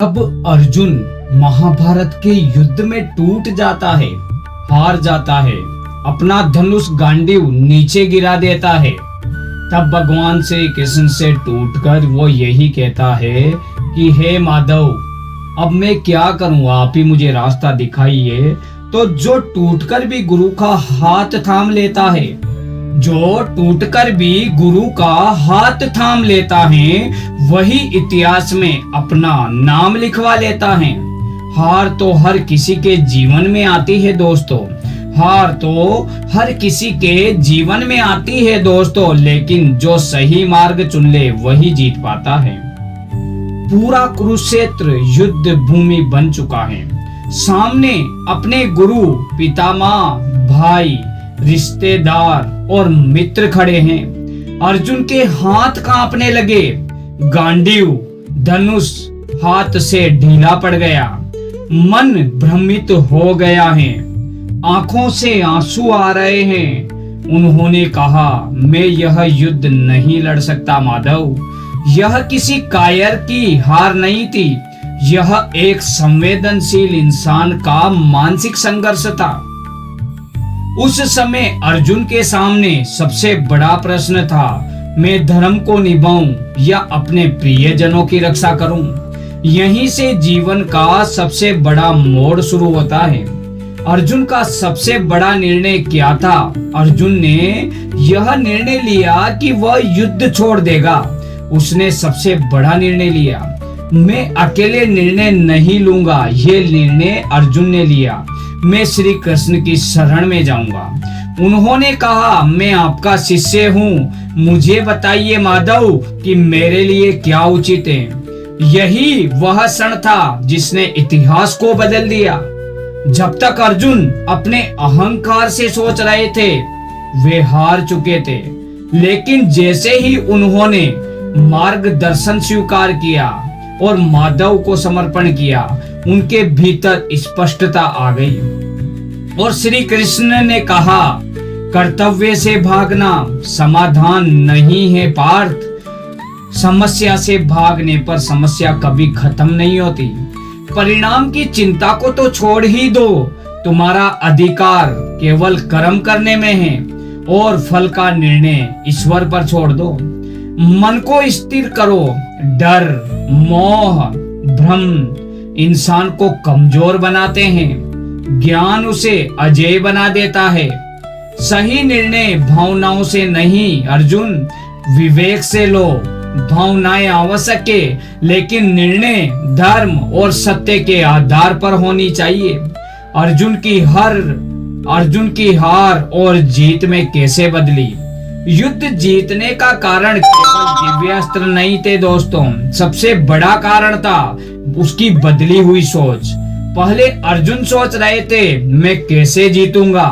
अब अर्जुन महाभारत के युद्ध में टूट जाता है, हार जाता है, अपना धनुष गांडीव नीचे गिरा देता है। तब भगवान श्री कृष्ण से टूटकर वो यही कहता है कि हे माधव, अब मैं क्या करूं, आप ही मुझे रास्ता दिखाइए। तो जो टूटकर भी गुरु का हाथ थाम लेता है, जो टूटकर भी गुरु का हाथ थाम लेता है, वही इतिहास में अपना नाम लिखवा लेता है। हार तो हर किसी के जीवन में आती है दोस्तों, हार तो हर किसी के जीवन में आती है दोस्तों, लेकिन जो सही मार्ग चुन ले वही जीत पाता है। पूरा कुरुक्षेत्र युद्ध भूमि बन चुका है। सामने अपने गुरु, पितामह, भाई, रिश्तेदार और मित्र खड़े हैं। अर्जुन के हाथ कांपने लगे, गांडीव धनुष हाथ से ढीला पड़ गया, मन भ्रमित हो गया है, आंखों से आंसू आ रहे हैं। उन्होंने कहा, मैं यह युद्ध नहीं लड़ सकता माधव। यह किसी कायर की हार नहीं थी, यह एक संवेदनशील इंसान का मानसिक संघर्ष था। उस समय अर्जुन के सामने सबसे बड़ा प्रश्न था, मैं धर्म को निभाऊं या अपने प्रियजनों की रक्षा करूं। यहीं से जीवन का सबसे बड़ा मोड़ शुरू होता है। अर्जुन का सबसे बड़ा निर्णय क्या था? अर्जुन ने यह निर्णय लिया कि वह युद्ध छोड़ देगा। उसने सबसे बड़ा निर्णय लिया। मैं अकेले निर्णय नहीं लूंगा, ये निर्णय अर्जुन ने लिया। मैं श्री कृष्ण की शरण में जाऊंगा। उन्होंने कहा, मैं आपका शिष्य हूँ, मुझे बताइए माधव कि मेरे लिए क्या उचित है। यही वह क्षण था जिसने इतिहास को बदल दिया। जब तक अर्जुन अपने अहंकार से सोच रहे थे, वे हार चुके थे, लेकिन जैसे ही उन्होंने मार्गदर्शन स्वीकार किया और माधव को समर्पण किया, उनके भीतर स्पष्टता आ गई। और श्री कृष्ण ने कहा, कर्तव्य से भागना समाधान नहीं है पार्थ। समस्या से भागने पर समस्या कभी खत्म नहीं होती। परिणाम की चिंता को तो छोड़ ही दो, तुम्हारा अधिकार केवल कर्म करने में है और फल का निर्णय ईश्वर पर छोड़ दो। मन को स्थिर करो। डर, मोह, भ्रम इंसान को कमजोर बनाते हैं, ज्ञान उसे अजेय बना देता है। सही निर्णय भावनाओं से नहीं अर्जुन, विवेक से लो। भावनाएं आवश्यक है, लेकिन निर्णय धर्म और सत्य के आधार पर होनी चाहिए। अर्जुन की हार और जीत में कैसे बदली? युद्ध जीतने का कारण केवल दिव्यास्त्र नहीं थे दोस्तों, सबसे बड़ा कारण था उसकी बदली हुई सोच। पहले अर्जुन सोच रहे थे, मैं कैसे जीतूंगा,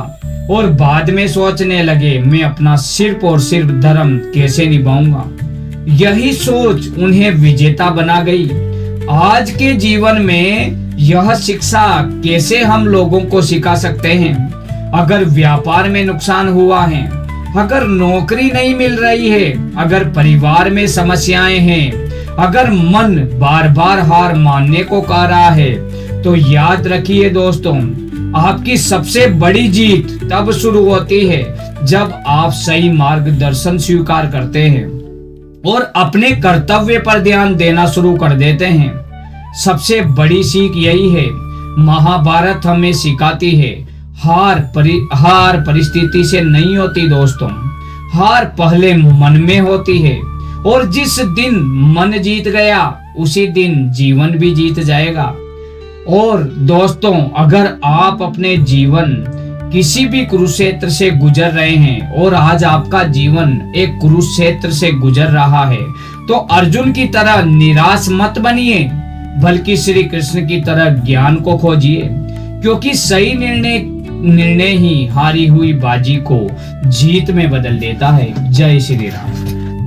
और बाद में सोचने लगे, मैं अपना सिर्फ और सिर्फ धर्म कैसे निभाऊंगा। यही सोच उन्हें विजेता बना गई। आज के जीवन में यह शिक्षा कैसे हम लोगों को सिखा सकते हैं? अगर व्यापार में नुकसान हुआ है, अगर नौकरी नहीं मिल रही है, अगर परिवार में समस्याएं हैं, अगर मन बार बार हार मानने को कह रहा है, तो याद रखिए दोस्तों, आपकी सबसे बड़ी जीत तब शुरू होती है जब आप सही मार्गदर्शन स्वीकार करते हैं और अपने कर्तव्य पर ध्यान देना शुरू कर देते हैं। सबसे बड़ी सीख यही है। महाभारत हमें सिखाती है, हार परिस्थिति से नहीं होती दोस्तों, हार पहले मन में होती है, और जिस दिन मन जीत गया उसी दिन जीवन भी जीत जाएगा। और दोस्तों, अगर आप अपने जीवन किसी भी कुरुक्षेत्र से गुजर रहे हैं और आज आपका जीवन एक कुरुक्षेत्र से गुजर रहा है, तो अर्जुन की तरह निराश मत बनिए, बल्कि श्री कृष्ण की तरह ज्ञान को खोजिए, क्योंकि सही निर्णय ही हारी हुई बाजी को जीत में बदल देता है। जय श्री राम।